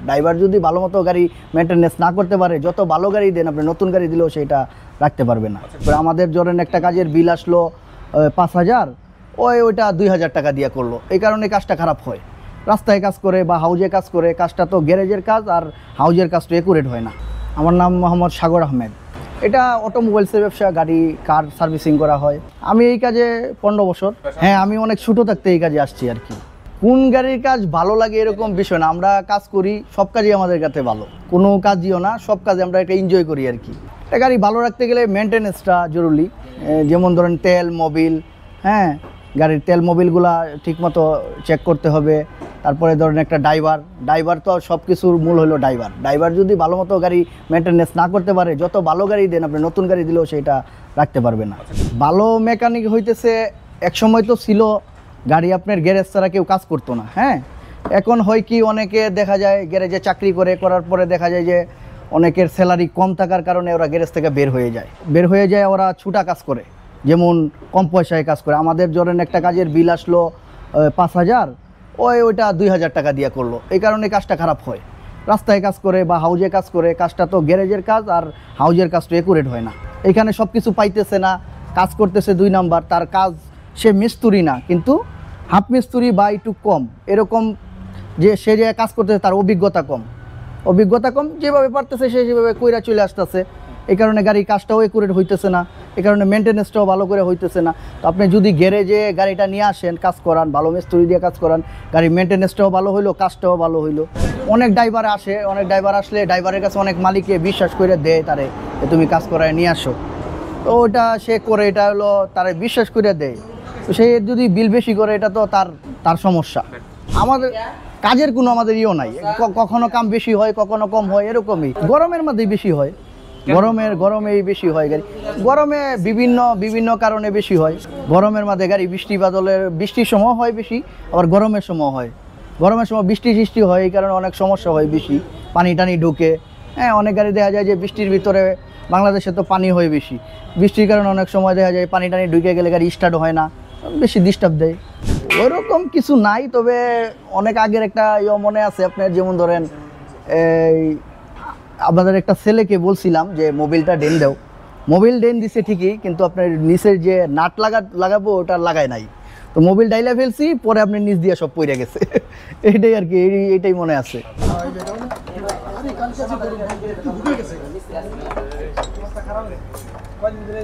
Driver যদি ভালো মতো গাড়ি মেনটেনেন্স না করতে পারে, যত ভালো গাড়ি দেন আপনি, নতুন গাড়ি দিলেও সেটা রাখতে পারবে না। আমাদের ধরেন একটা কাজের বিল আসলো 5,000, ওইটা 2,000 টাকা দিয়ে করলো, এই কারণে কাজটা খারাপ হয়। রাস্তায় কাজ করে বা হাউজে কাজ করে, কাজটা তো গ্যারেজের কাজ আর হাউজের কাজ তো একুরেট হয় না। আমার নাম মোহাম্মদ সাগর আহমেদ। এটা অটোমোবাইলসের ব্যবসা, গাড়ি কার সার্ভিসিং করা হয়। আমি এই কাজে 15 বছর। হ্যাঁ, আমি অনেক ছোটো থাকতে এই কাজে আসছি আর কি। কোন গাড়ির কাজ ভালো লাগে এরকম বিষয় না, আমরা কাজ করি, সব কাজই আমাদের কাছে ভালো, কোনো কাজইও না, সব কাজে আমরা এটা এনজয় করি আর কি। একটা গাড়ি ভালো রাখতে গেলে মেনটেনেন্সটা জরুরি। যেমন ধরেন তেল, মোবিল, হ্যাঁ, গাড়ির তেল মোবিলগুলা ঠিকমতো চেক করতে হবে। তারপরে ধরেন একটা ড্রাইভার তো সব কিছুর মূল হলো ড্রাইভার যদি ভালো মতো গাড়ি মেনটেনেন্স না করতে পারে, যত ভালো গাড়ি দেন আপনি, নতুন গাড়ি দিলেও সেটা রাখতে পারবে না। ভালো মেকানিক হইতেছে, এক সময় তো ছিল গাড়ি আপনার গ্যারেজ ছাড়া কেউ কাজ করতো না। হ্যাঁ, এখন হয় কি, অনেকে দেখা যায় গ্যারেজে চাকরি করার পরে দেখা যায় যে অনেকের স্যালারি কম থাকার কারণে ওরা গ্যারেজ থেকে বের হয়ে যায়, ওরা ছুটা কাজ করে, যেমন কম পয়সায় কাজ করে। আমাদের ধরেন একটা কাজের বিল আসলো 5,000, ওইটা 2,000 টাকা দিয়ে করলো, এই কারণে কাজটা খারাপ হয়। রাস্তায় কাজ করে বা হাউজে কাজ করে, কাজটা তো গ্যারেজের কাজ আর হাউজের কাজ তো একুরেট হয় না। এখানে সব কিছু পাইতেছে না, কাজ করতেছে 2 নাম্বার, তার কাজ সে মিস্ত্রি না, কিন্তু হাফ মিস্ত্রি বা একটু কম, এরকম যে সে যে কাজ করতেছে তার অভিজ্ঞতা কম, যেভাবে পারতেছে সে সেভাবে কইরা চলে আসতেছে। এই কারণে গাড়ির কাজটাও একুরেট হইতেছে না, এই কারণে মেনটেনেন্সটাও ভালো করে হইতেছে না। তো আপনি যদি গ্যারেজে গাড়িটা নিয়ে আসেন, কাজ করান, ভালো মিস্ত্রি দিয়ে কাজ করান, গাড়ির মেনটেনেন্সটাও ভালো হইলো, কাজটাও ভালো হইলো। অনেক ড্রাইভার আসলে ড্রাইভারের কাছে অনেক মালিকে বিশ্বাস করে দেয় তারে, যে তুমি কাজ করায় নিয়ে আসো, তো ওটা সে করে, এটা হলো তারে বিশ্বাস করে দেয়। তো সে যদি বিল বেশি করে, এটা তো তার সমস্যা। আমাদের কাজের কোনো আমাদের ইয়েও নাই, কখনো কাম বেশি হয়, কখনো কম হয়, এরকমই। গরমের মধ্যেই বেশি হয়, গরমেই বেশি হয় গাড়ি। গরমে বিভিন্ন কারণে বেশি হয়। গরমের মধ্যে গাড়ি বৃষ্টির সময় হয় বেশি, আবার গরমের সময় হয়। গরমের সময় বৃষ্টি হয়, এই কারণে অনেক সমস্যা হয়, বেশি পানি টানি ঢুকে। হ্যাঁ, অনেক গাড়ি দেখা যায় যে বৃষ্টির ভিতরে, বাংলাদেশে তো পানি হয় বেশি, বৃষ্টির কারণে অনেক সময় দেখা যায় পানি টানি ঢুকে গেলে গাড়ি স্টার্ট হয় না, বেশি ডিস্টার্ব দেয়। ওইরকম কিছু নাই, তবে অনেক আগের একটা মনে আছে আপনার, যেমন ধরেন এই আপনাদের একটা ছেলেকে বলছিলাম যে মোবিলটা ডেন দাও, মোবিল ডেন দিছে ঠিকই, কিন্তু আপনার নিচের যে নাট লাগাবো ওটা লাগায় নাই, তো মোবিল ডাইলা ফেলছি, পরে আপনার নিচ দিয়ে সব পড়ে গেছে। এইটাই আর কি, এইটাই মনে আছে।